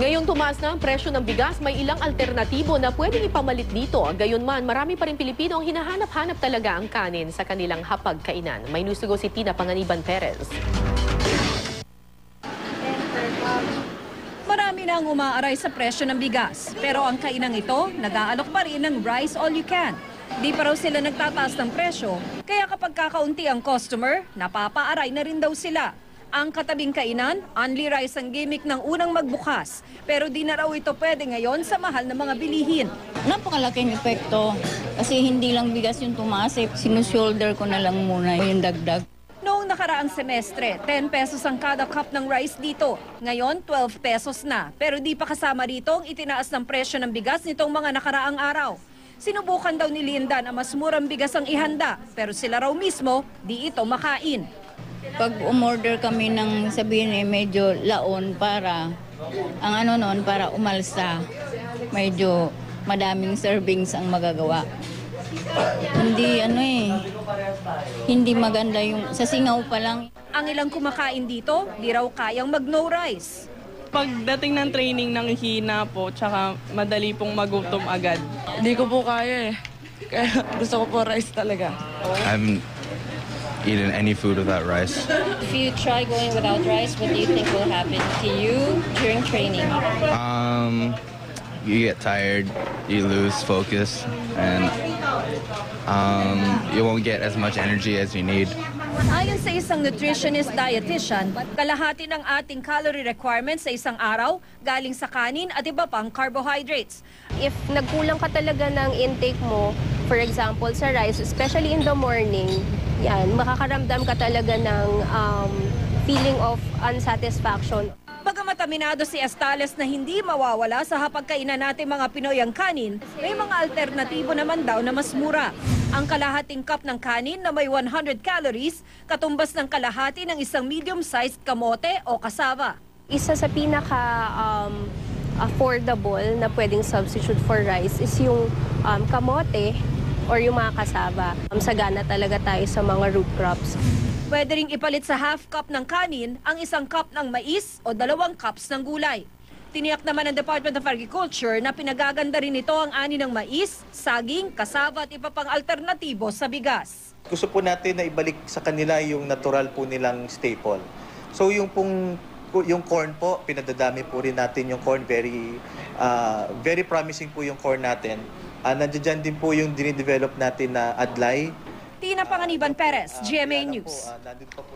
Ngayong tumaas na ang presyo ng bigas, may ilang alternatibo na pwedeng ipamalit dito. Gayunman, marami pa rin Pilipino ang hinahanap-hanap talaga ang kanin sa kanilang hapagkainan. May news to go si Tina Panganiban Perez. Marami na ang umaaray sa presyo ng bigas. Pero ang kainang ito, nag-aalok pa rin ng rice all you can. Di pa raw sila nagtataas ng presyo, kaya kapag kakaunti ang customer, napapaaray na rin daw sila. Ang katabing kainan, only rice ang gimmick ng unang magbukas. Pero di na raw ito pwede ngayon sa mahal ng mga bilihin. Napakalaking epekto kasi hindi lang bigas yung tumaas, sinushoulder ko na lang muna yung dagdag. Noong nakaraang semestre, 10 pesos ang kada cup ng rice dito. Ngayon, 12 pesos na. Pero di pa kasama rito ang itinaas ng presyo ng bigas nitong mga nakaraang araw. Sinubukan daw ni Linda na mas murang bigas ang ihanda, pero sila raw mismo di ito makain. Pag umorder kami ng sabihin medyo laon para, ang ano noon para umalsa, medyo madaming servings ang magagawa. Hindi hindi maganda yung sa singaw pa lang. Ang ilang kumakain dito, di raw kayang mag-no rice. Pagdating ng training ng hina po, tsaka madali pong magutom agad. Hindi ko po kaya eh. Kaya gusto ko po rice talaga. I'm eating any food without rice. If you try going without rice, what do you think will happen to you during training? You get tired, you lose focus, and you won't get as much energy as you need. Ayon sa isang nutritionist dietitian, kalahati ng ating calorie requirements sa isang araw galing sa kanin at iba pang carbohydrates. If nagkulang ka talaga ng intake mo, for example sa rice, especially in the morning, yan, makakaramdam ka talaga ng feeling of unsatisfaction. Bagamat aminado si Estales na hindi mawawala sa hapagkainan natin mga Pinoy ang kanin, may mga alternatibo naman daw na mas mura. Ang kalahating cup ng kanin na may 100 calories, katumbas ng kalahati ng isang medium-sized kamote o kasava. Isa sa pinaka-affordable na pwedeng substitute for rice is yung kamote or yung mga kasava. Sagana talaga tayo sa mga root crops. Pwede ring ipalit sa half cup ng kanin ang isang cup ng mais o 2 cups ng gulay. Tiniyak naman ng Department of Agriculture na pinagaganda rin ito ang ani ng mais, saging, kasava at iba pang alternatibo sa bigas. Gusto po natin na ibalik sa kanila yung natural po nilang staple. So yung corn po, pinadadami po rin natin yung corn. Very promising po yung corn natin. Nandiyan din po yung dinidevelop natin na adlay. Tina Panganiban Perez, GMA News.